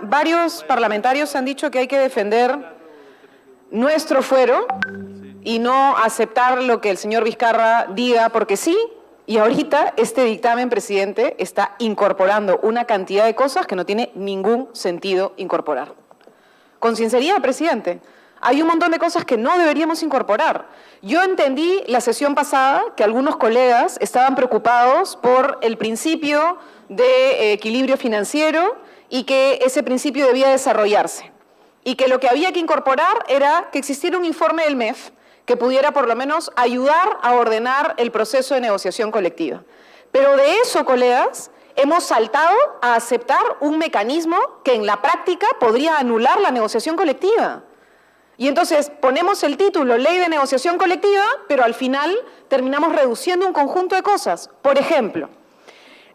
varios parlamentarios han dicho que hay que defender nuestro fuero y no aceptar lo que el señor Vizcarra diga porque sí, y ahorita este dictamen, presidente, está incorporando una cantidad de cosas que no tiene ningún sentido incorporar. Con sinceridad, presidente, hay un montón de cosas que no deberíamos incorporar. Yo entendí la sesión pasada que algunos colegas estaban preocupados por el principio de equilibrio financiero y que ese principio debía desarrollarse. Y que lo que había que incorporar era que existiera un informe del MEF que pudiera por lo menos ayudar a ordenar el proceso de negociación colectiva. Pero de eso, colegas, hemos saltado a aceptar un mecanismo que en la práctica podría anular la negociación colectiva. Y entonces ponemos el título Ley de Negociación Colectiva, pero al final terminamos reduciendo un conjunto de cosas. Por ejemplo,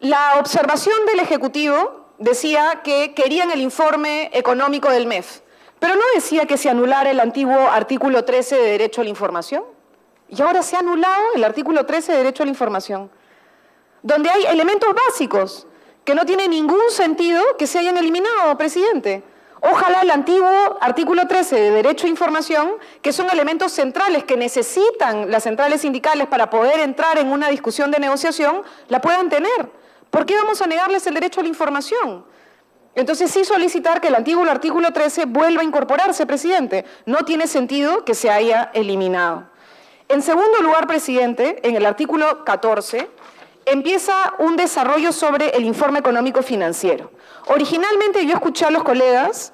la observación del Ejecutivo decía que querían el informe económico del MEF, pero no decía que se anulara el antiguo artículo 13 de Derecho a la Información. Y ahora se ha anulado el artículo 13 de Derecho a la Información, donde hay elementos básicos que no tiene ningún sentido que se hayan eliminado, presidente. Ojalá el antiguo artículo 13 de Derecho a Información, que son elementos centrales que necesitan las centrales sindicales para poder entrar en una discusión de negociación, la puedan tener. ¿Por qué vamos a negarles el derecho a la información? Entonces sí solicitar que el antiguo artículo 13 vuelva a incorporarse, presidente. No tiene sentido que se haya eliminado. En segundo lugar, presidente, en el artículo 14, empieza un desarrollo sobre el informe económico financiero. Originalmente yo escuché a los colegas,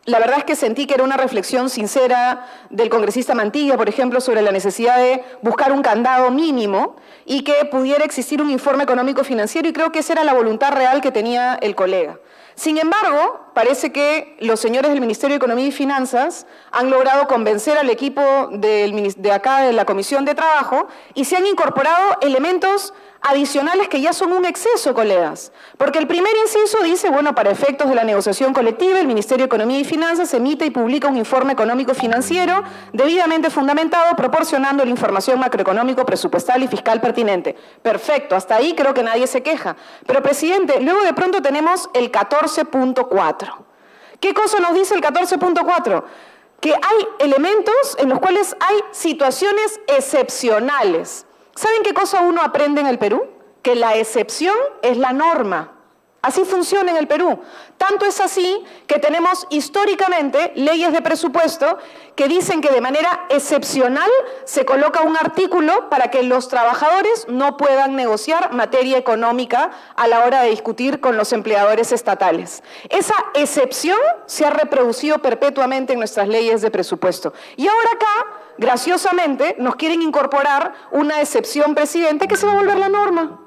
la verdad es que sentí que era una reflexión sincera del congresista Mantilla, por ejemplo, sobre la necesidad de buscar un candado mínimo y que pudiera existir un informe económico financiero, y creo que esa era la voluntad real que tenía el colega. Sin embargo, parece que los señores del Ministerio de Economía y Finanzas han logrado convencer al equipo de acá de la Comisión de Trabajo y se han incorporado elementos adicionales que ya son un exceso, colegas. Porque el primer inciso dice, bueno, para efectos de la negociación colectiva, el Ministerio de Economía y Finanzas emite y publica un informe económico financiero debidamente fundamentado, proporcionando la información macroeconómico, presupuestal y fiscal pertinente. Perfecto, hasta ahí creo que nadie se queja. Pero, presidente, luego de pronto tenemos el 14.4. ¿Qué cosa nos dice el 14.4? Que hay elementos en los cuales hay situaciones excepcionales. ¿Saben qué cosa uno aprende en el Perú? Que la excepción es la norma. Así funciona en el Perú. Tanto es así que tenemos históricamente leyes de presupuesto que dicen que de manera excepcional se coloca un artículo para que los trabajadores no puedan negociar materia económica a la hora de discutir con los empleadores estatales. Esa excepción se ha reproducido perpetuamente en nuestras leyes de presupuesto. Y ahora acá, graciosamente, nos quieren incorporar una excepción, presidente, que se va a volver la norma.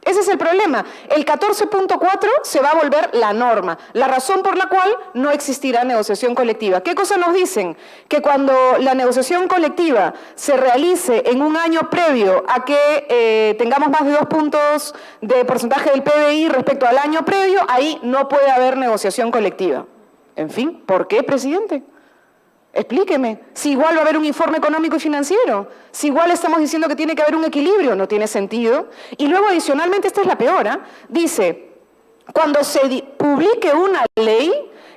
Ese es el problema. El 14.4 se va a volver la norma, la razón por la cual no existirá negociación colectiva. ¿Qué cosa nos dicen? Que cuando la negociación colectiva se realice en un año previo a que tengamos más de 2 puntos de porcentaje del PBI respecto al año previo, ahí no puede haber negociación colectiva. En fin, ¿por qué, presidente? Explíqueme, si igual va a haber un informe económico y financiero, si igual estamos diciendo que tiene que haber un equilibrio, no tiene sentido. Y luego adicionalmente, esta es la peor, dice, cuando se publique una ley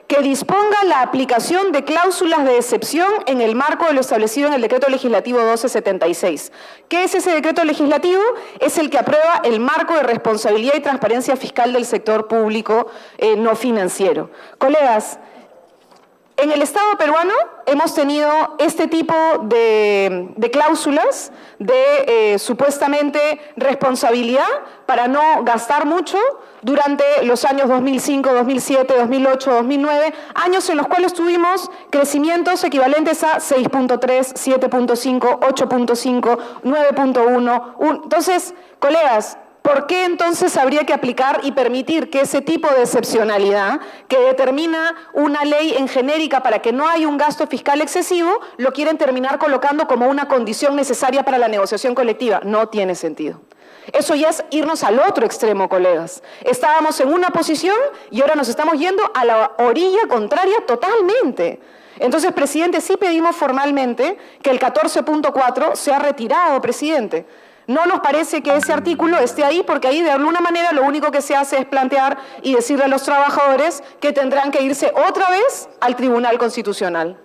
que disponga la aplicación de cláusulas de excepción en el marco de lo establecido en el Decreto Legislativo 1276. ¿Qué es ese decreto legislativo? Es el que aprueba el marco de responsabilidad y transparencia fiscal del sector público no financiero. Colegas, en el Estado peruano hemos tenido este tipo de cláusulas de supuestamente responsabilidad para no gastar mucho durante los años 2005, 2007, 2008, 2009, años en los cuales tuvimos crecimientos equivalentes a 6.3, 7.5, 8.5, 9.1. Entonces, colegas, ¿por qué entonces habría que aplicar y permitir que ese tipo de excepcionalidad que determina una ley en genérica para que no haya un gasto fiscal excesivo, lo quieren terminar colocando como una condición necesaria para la negociación colectiva? No tiene sentido. Eso ya es irnos al otro extremo, colegas. Estábamos en una posición y ahora nos estamos yendo a la orilla contraria totalmente. Entonces, presidente, sí pedimos formalmente que el 14.4 sea retirado, presidente. No nos parece que ese artículo esté ahí porque ahí de alguna manera lo único que se hace es plantear y decirle a los trabajadores que tendrán que irse otra vez al Tribunal Constitucional.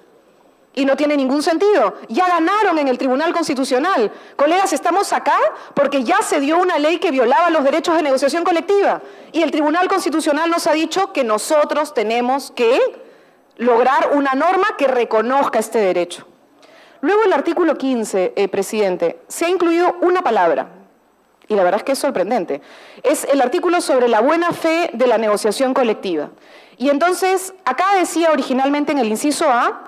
Y no tiene ningún sentido. Ya ganaron en el Tribunal Constitucional. Colegas, estamos acá porque ya se dio una ley que violaba los derechos de negociación colectiva. Y el Tribunal Constitucional nos ha dicho que nosotros tenemos que lograr una norma que reconozca este derecho. Luego el artículo 15, presidente, se ha incluido una palabra, y la verdad es que es sorprendente. Es el artículo sobre la buena fe de la negociación colectiva. Y entonces, acá decía originalmente en el inciso A,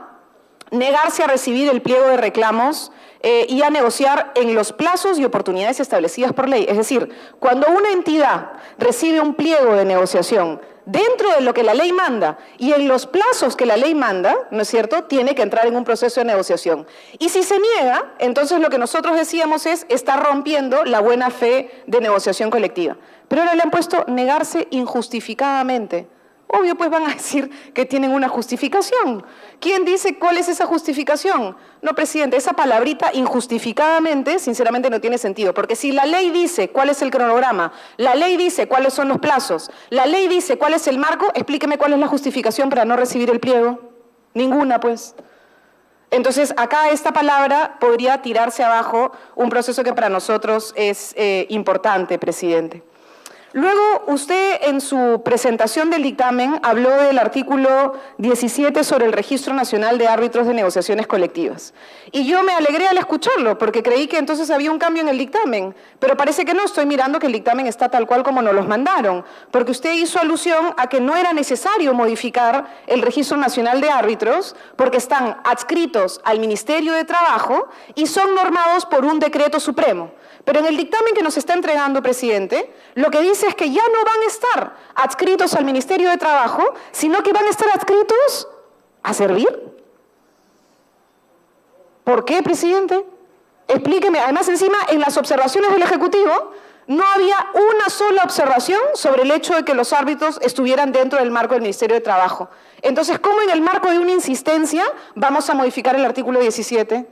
negarse a recibir el pliego de reclamos y a negociar en los plazos y oportunidades establecidas por ley. Es decir, cuando una entidad recibe un pliego de negociación dentro de lo que la ley manda y en los plazos que la ley manda, ¿no es cierto?, tiene que entrar en un proceso de negociación. Y si se niega, entonces lo que nosotros decíamos es estar rompiendo la buena fe de negociación colectiva. Pero ahora le han puesto negarse injustificadamente. Obvio, pues van a decir que tienen una justificación. ¿Quién dice cuál es esa justificación? No, presidente, esa palabrita injustificadamente, sinceramente no tiene sentido, porque si la ley dice cuál es el cronograma, la ley dice cuáles son los plazos, la ley dice cuál es el marco, explíqueme cuál es la justificación para no recibir el pliego. Ninguna, pues. Entonces, acá esta palabra podría tirarse abajo un proceso que para nosotros es importante, presidente. Luego, usted en su presentación del dictamen habló del artículo 17 sobre el Registro Nacional de Árbitros de Negociaciones Colectivas. Y yo me alegré al escucharlo, porque creí que entonces había un cambio en el dictamen. Pero parece que no, estoy mirando que el dictamen está tal cual como nos los mandaron. Porque usted hizo alusión a que no era necesario modificar el Registro Nacional de Árbitros, porque están adscritos al Ministerio de Trabajo y son normados por un decreto supremo. Pero en el dictamen que nos está entregando, presidente, lo que dice es que ya no van a estar adscritos al Ministerio de Trabajo, sino que van a estar adscritos a servir. ¿Por qué, presidente? Explíqueme. Además, encima, en las observaciones del Ejecutivo, no había una sola observación sobre el hecho de que los árbitros estuvieran dentro del marco del Ministerio de Trabajo. Entonces, ¿cómo en el marco de una insistencia vamos a modificar el artículo 17?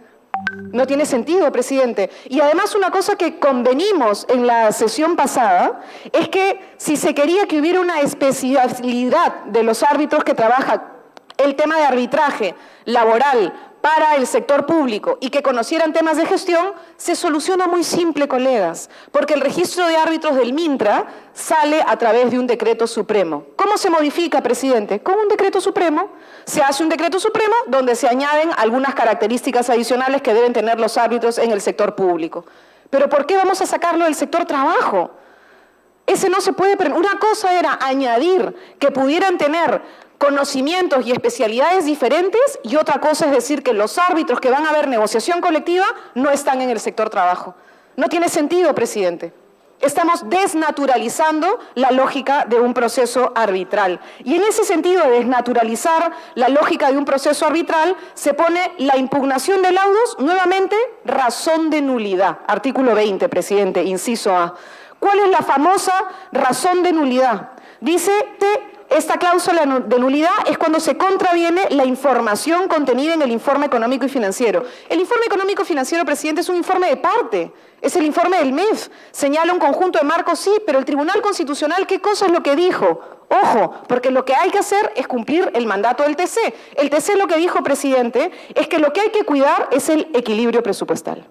No tiene sentido, presidente. Y además una cosa que convenimos en la sesión pasada es que si se quería que hubiera una especialidad de los árbitros que trabajan el tema de arbitraje laboral para el sector público y que conocieran temas de gestión, se soluciona muy simple, colegas, porque el registro de árbitros del MINTRA sale a través de un decreto supremo. ¿Cómo se modifica, presidente? Con un decreto supremo. Se hace un decreto supremo donde se añaden algunas características adicionales que deben tener los árbitros en el sector público. ¿Pero por qué vamos a sacarlo del sector trabajo? Ese no se puede... Una cosa era añadir que pudieran tener conocimientos y especialidades diferentes y otra cosa es decir que los árbitros que van a ver negociación colectiva no están en el sector trabajo. No tiene sentido, presidente. Estamos desnaturalizando la lógica de un proceso arbitral. Y en ese sentido de desnaturalizar la lógica de un proceso arbitral, se pone la impugnación de laudos, nuevamente, razón de nulidad. Artículo 20, presidente, inciso A. ¿Cuál es la famosa razón de nulidad? Dice que esta cláusula de nulidad es cuando se contraviene la información contenida en el informe económico y financiero. El informe económico y financiero, presidente, es un informe de parte, es el informe del MEF. Señala un conjunto de marcos, sí, pero el Tribunal Constitucional, ¿qué cosa es lo que dijo? Ojo, porque lo que hay que hacer es cumplir el mandato del TC. El TC lo que dijo, presidente, es que lo que hay que cuidar es el equilibrio presupuestal.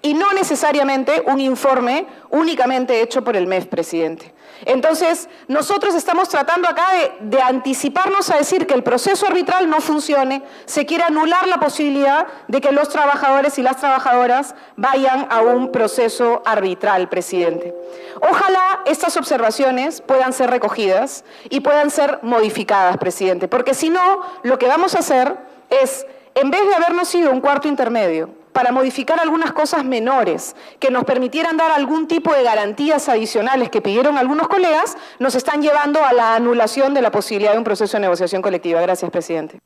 Y no necesariamente un informe únicamente hecho por el MEF, presidente. Entonces, nosotros estamos tratando acá de anticiparnos a decir que el proceso arbitral no funcione, se quiere anular la posibilidad de que los trabajadores y las trabajadoras vayan a un proceso arbitral, presidente. Ojalá estas observaciones puedan ser recogidas y puedan ser modificadas, presidente, porque si no, lo que vamos a hacer es, en vez de habernos ido un cuarto intermedio, para modificar algunas cosas menores que nos permitieran dar algún tipo de garantías adicionales que pidieron algunos colegas, nos están llevando a la anulación de la posibilidad de un proceso de negociación colectiva. Gracias, presidente.